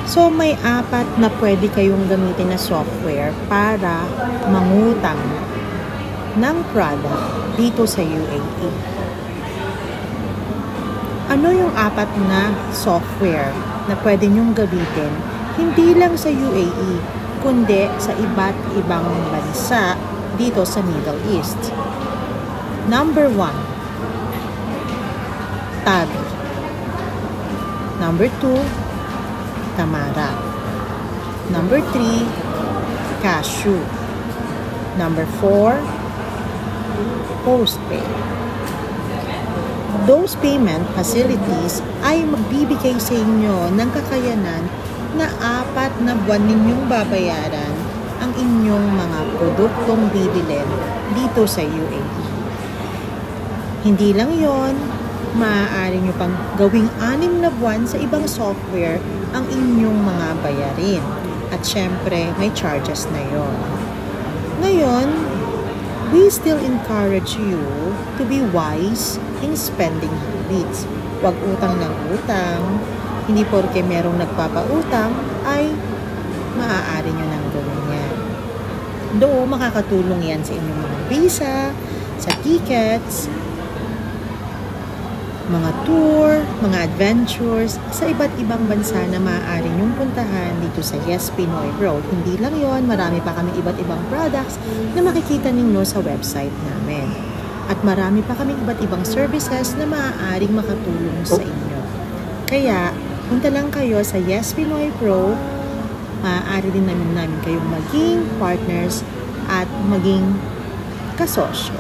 So, may 4 na pwede kayong gamitin na software para mangutang ng product dito sa UAE. Ano yung 4 na software na pwede nyong gamitin hindi lang sa UAE, kundi sa iba't ibang bansa dito sa Middle East? Number 1, Tabi. Number 2, Tamara. Number 3, Cashew. Number 4, Postpay. Those payment facilities ay magbibigay sa inyo ng kakayanan na 4 na buwan ninyong babayaran ang inyong mga produktong bibilin dito sa UAE. Hindi lang yon, maaari nyo pang gawing 6 na buwan sa ibang software ang inyong mga bayarin. At syempre, may charges na yon. Ngayon, we still encourage you to be wise in spending habits. Huwag utang ng utang. Hindi porke merong nagpapautang ay maaari nyo nang gawin yan. Doon, makakatulong yan sa inyong mga visa, sa tickets, mga tour, mga adventures sa iba't ibang bansa na maaari nyong puntahan dito sa Yes Pinoy Road. Hindi lang yon, marami pa kami iba't ibang products na makikita ninyo sa website namin. At marami pa kami iba't ibang services na maaaring makatulong sa inyo. Kaya, punta lang kayo sa Yes Pinoy Pro. Maaari din namin kayong maging partners at maging kasosyo.